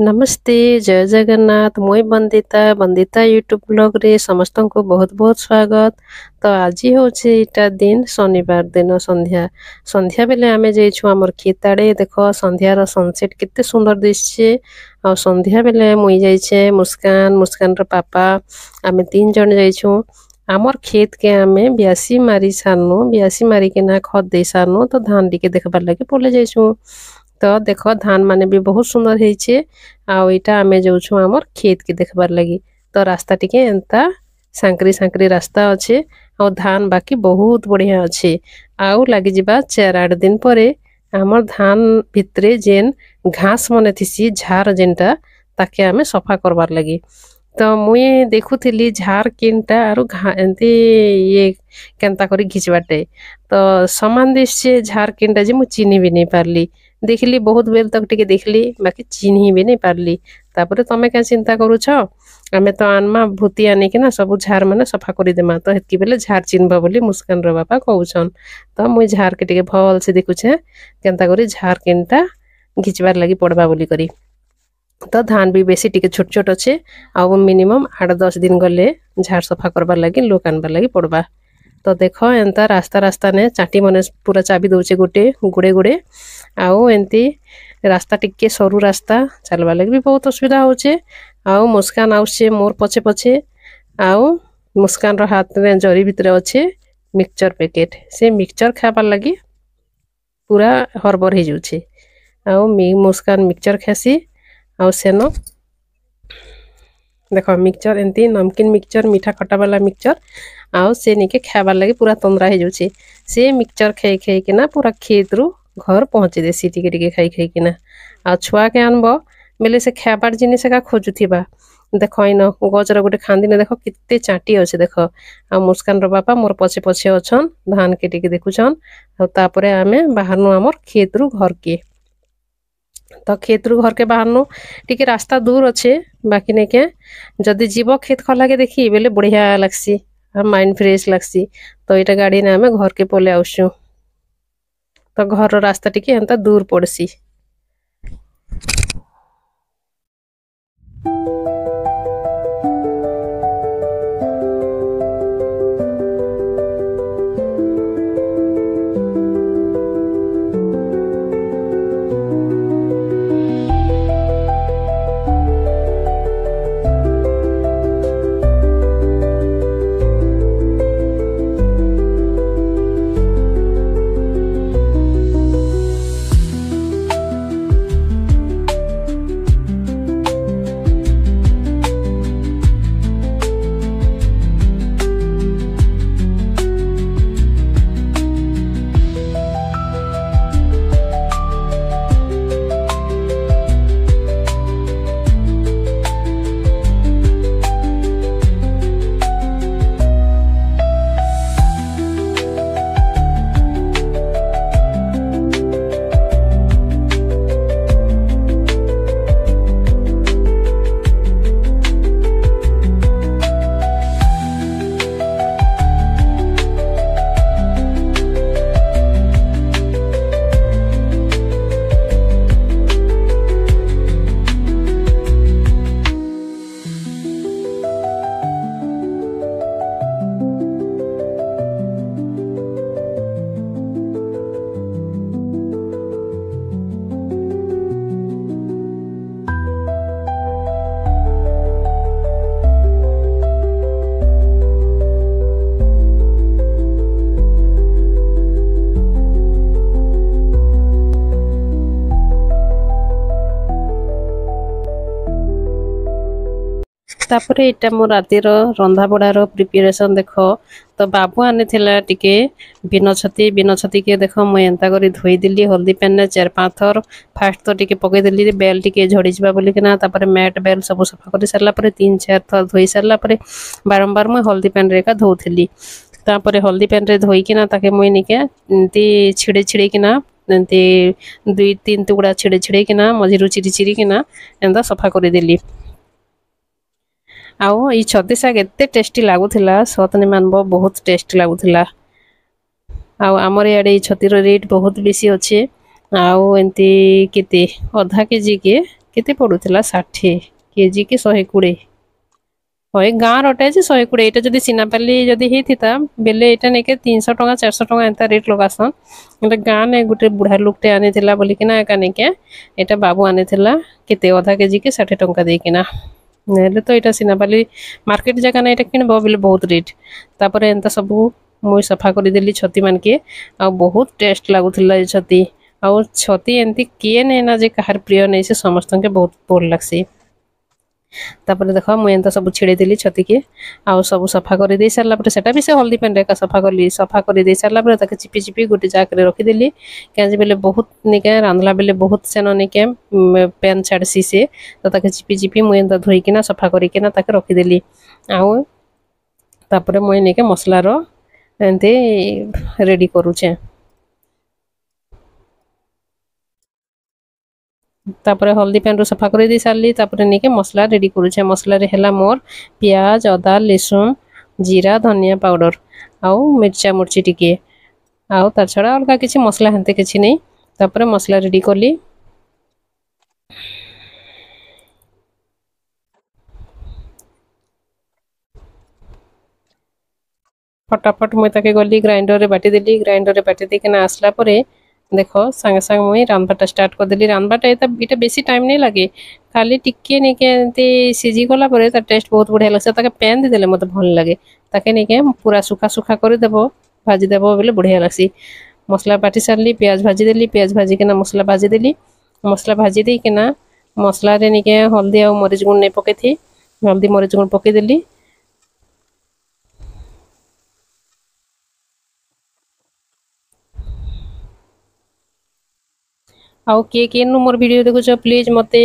नमस्ते जय जगन्नाथ मुई बंदिता यूट्यूब ब्लॉग रे समस्त को बहुत बहुत स्वागत। तो आज होचे इटा दिन शनिवार दिन संध्या संध्या बेले आमे जेछु हमर खेत आड़े देखो संध्यार सनसेट कितने सुंदर दिसछे। आ संध्या बेले मुई जाइछे मुस्कान रो पापा आमे तीन जन जाइछु आमर खेत के आमे ब्यासी मारी सारनु ब्यासी मारी के ना खत दे सारनु तो धान टिके देखबार लागि पले जाइछु। तो देखो धान माने भी बहुत सुंदर हेइछे। आउ इटा आमे जाउछु हमर खेत के देखबार लागि। तो रास्ता टिके एंता सांकरी रास्ता अच्छे और धान बाकी बहुत बढ़िया अच्छे। आउ लगी जिबा 4-8 दिन परे हमर धान भितरे जेन घास मने थिसी झार जेनटा ताके आमे सफा करबार लगी। तो मुई देखुथिली झार केनटा आरु एंती ये केनता करी घिचबाटे तो समान दिसछे झार केनटा जे मु चिन्हि भी नहीं पारली। देखली बहुत बेल तक टिके देखली बाकी चिन्हि भी नहीं पारली। तापरे तमे क्या चिंता करूछ आमे तो आनमा भूती आने के ना सब झार माने सफा करी देमा तो हेतकी बेले झार चिन्हबा बोली मुस्कान रो बापा कहउछन। तो मुई झार के टिके भल से देखुछे केनता करी झार केनटा घिचबार लागि पड़बा बोली करी। तो धान भी बेसी टिके छोट छोट अच्छे आउ मिनिमम 8-10 दिन गले झार सफा करबार लागि लोक आनबार लागि पड़बा। तो देखो एंता रास्ता ने चाटी मने पूरा चाबी दउचे गोटे गुड़े आउ एंती रास्ता टिके सरू रास्ता चलबा लागि भी बहुत असुविधा होचे। आउ मुस्कान आउचे मोर पछे पछे आउ मुस्कान रो हाथ में जरी भितरे अच्छे मिक्सचर पैकेट से मिक्सचर खाबार लागि पूरा हरबर हे जाउचे। आउ मुस्कान मिक्सचर खासी आउ सेनो देखो मिक्सचर एंती नमकीन मिक्सचर मीठा खट्टा वाला मिक्सचर आउ से निके खाबार लागि पूरा तंद्रा हे जाउचे। से मिक्सचर खाई के ना पूरा खेत रु घर पहुँचे देसी टिके टिके खाई के ना आ छुआ के आनबो बेले से खाबार जिनिस का खोजुथिबा। देखो इन गजर गोटे खांदिने देखो कितने चाटी अच्छे देखो आ मुस्कान रो बापा मोर पछे पछे अछन धान के टिके देखुछन। आ तापरे आमे बाहरनु हमर खेत रु घर के तो खेत रु घर के बाहरनु टिके रास्ता दूर अच्छे बाकी ने के जदि जीव खेत खला के देखी बेले बढ़िया लागसी और माइंड फ्रेश लागसी। तो इटा गाड़ी ने आमे घर के पोले आउसु तो घर रो रास्ता टिके एंता दूर पड़सी। तापरे इटा मो रातिर रंधा बड़ार प्रिपरेशन देखो तो बाबू आने थिला टिके बिन छती के देखो मुई एंता करी धोई दिली हल्दी पेन ने 4-5 थर फास्ट तो टिके पके दिली बेल टिके झड़ी जिबा बोली के ना तापरे मैट बेल सब सफा कर सारला परे 3-4 थर धोई सारला परे बारंबार मुई हल्दी पेन रे का धोउथिली। तापरे हल्दी पेन रे धोई के ना ताके मुई निके एंती छिड़े के ना एंती 2-3 टुकड़ा छिड़े के ना मझिरु चिरी के ना एंता सफा कर देली। आउ ई छती शाग एते टेस्टी लागुथिला सतने मानबो बहुत टेस्टी लागुथिला। आउ हमर याडे ई छतीर रेट बहुत बेसी अछि। आउ एंती केते आधा केजी के केते पड़ुला 60 केजी कि 120 हय गाँ रटे जे 120 एटा जदी सिनापाली जदी हेथिता बेले एटा नेके 300 टका 400 टका एंता रेट लगासन एटा गाँ ने गुटे बुढ़ा लोकटे आनिथिला बोली किना एका नेके एटा बाबू आनिथिला केते आधा केजी के 60 टका दे किना नेले तो एटा सिनापाली मार्केट जगह ना एटा किनबो बेले बहुत रेट तापर एंता सब मुई सफा कर देली छती मान के आ बहुत टेस्ट लागुथिला ए छती आ छती एंती के ने ना जे कहार प्रिय नै से समस्त के बहुत बोल लागसी तापर देखो मुई एंता सब छिड़े देली छती के आ सब सफा कर दे सारला पर सेटा भी से हल्दी पेन रेका सफा करली सफा कर दे सारला पर ताके चिपी चिपी गोटे जाकरे रखी देली काजे बेले बहुत निके रांधला बेले बहुत सेनो निके पेन छाड़सी से तो ताके चिपी चिपी मुई एंता धोई किना सफा करी किना ताके रखी देली आ तापर मुई निके मसला रो एंते रेडी करूछे तापर हल्दी पेन रो सफा कर दे सारली तापर निके मसला रेडी करूछे मसला रे हला मोर प्याज अदा लहसुन जीरा धनिया पाउडर आउ मिर्चा मुर्ची टिके आउ तार छड़ा अलगा किछि मसला हंते किछि नै तापर मसला रेडी करली फटाफट मुई ताके गली ग्राइंडर रे बाटी देली ग्राइंडर रे बाटी देके आसला परे देखो संगे संगे मुई रांधबाटा स्टार्ट कर देली रांधबाटा एटा बेसी टाइम नहीं लगे खाली टिके निके एंते सिजी गला परे ता टेस्ट बहुत बढ़िया लगसे ताके पैन दे देले मते भल लागे ताके निके पूरा सुखा सुखा कर देबो भाजी देबो बेले बढ़िया लागसी मसला बाटी सारली प्याज भाजी देली प्याज भाजी के ना मसला भाजी देली मसला भाजी दे के ना मसला रे निके हल्दी आ मरीच गुण नै पके थी हल्दी मरीच गुण पके देली आउ के नु मोर वीडियो देखुछ प्लीज मते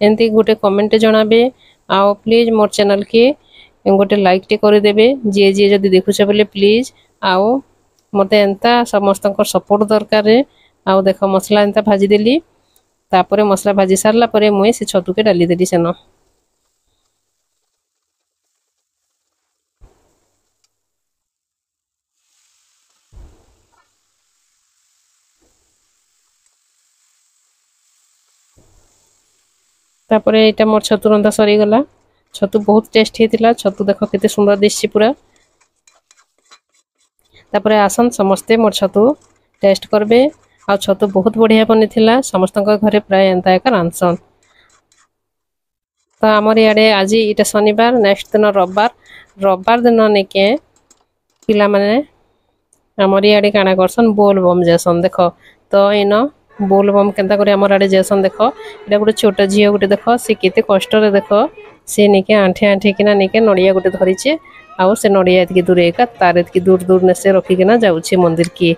एंती गोटे कमेंट जणाबे आउ प्लीज मोर चैनल के गोटे लाइक टे कर देबे जे जे जदी देखुछ बोले प्लीज आउ मते एंता समस्त को सपोर्ट दरकार रे आउ देखो मसला एंता भाजी देली तापरे मसला भाजी सारला परे मुई से छतु के डाली देली सेनो तापरे एटा मोर छतु रंधा सरी गला छतु बहुत टेस्ट हेतिला छतु देखो केते सुंदर दिसछि पूरा तापरे आसन समस्ते मोर छतु टेस्ट करबे आ छतु बहुत बढ़िया बनिथिला समस्त घरे प्राय एंता एक रांधसन तो आमर याडे आज इटा शनिवार नेक्स्ट दिन रविवार दिन नेके पिला माने आमर याडे काना करसन बोल बम जेसन देखो तो इनो बोल बम केनता करे हमर आडे जेसन देखो एटा गोटे छोटा झियो गोटे देखो से केते कष्ट रे देखो से निके आंठे आंठे किना निके नडिया गोटे धरिचे आउ से नडिया एतकी दूर एका तार एतकी दूर दूर ने से रखी किना जाउछे मंदिर की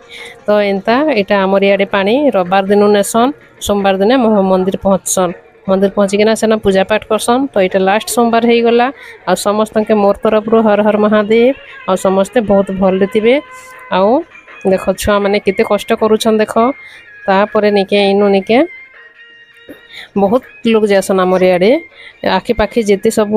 तो एंता एटा हमर याडे पानी रविवार दिन नेसन सोमवार दिन मंदिर पहुंचसन मंदिर पहुंची किना सेना पूजा पाठ करसन तो एटा लास्ट सोमवार हे गला आ समस्त के मोर तरफ रो हर हर महादेव आ समस्त बहुत भल थिबे आउ देखो छुआ माने केते कष्ट करूछन देखो तापरे निके इनु निके बहुत लोग जासन आमर याडे आखि पाखि जेते सब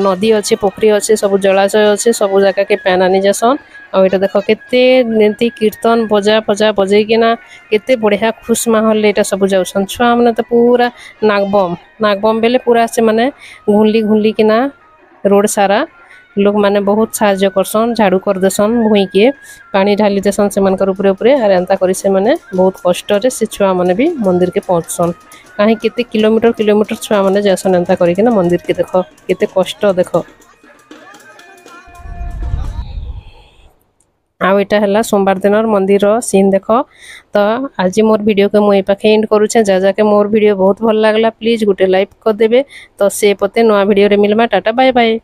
नदी अच्छे पोखरी अच्छे सब जलाशय अच्छे सब जगह के पैन आनी जासन आ एटा देखो केते नेंती कीर्तन बजा बजा बजे किना केते बढ़िया खुश माहौल एटा सब जाउसन छुआ माने तो पूरा नागबम बेले पूरा से माने घुली घुली किना रोड सारा लोग माने बहुत साहाय्य करसन झाड़ू कर देसन भूई के पानी ढाली देसन से मनकर ऊपर ऊपर आर एंता करी से माने बहुत कष्ट रे से छुआ माने भी मंदिर के पहुंचसन काहे केते किलोमीटर छुआ माने जासन एंता करी के ना मंदिर के देखो केते कष्ट देखो आउ एटा हला सोमवार दिन मंदिर सीन देखो तो आज मोर वीडियो के मुई पाखे एंड करूछे जा के मोर वीडियो बहुत भल लागला प्लीज गुटे लाइक कर देबे तो से पते नवा वीडियो रे मिलमा टाटा बाय बाय।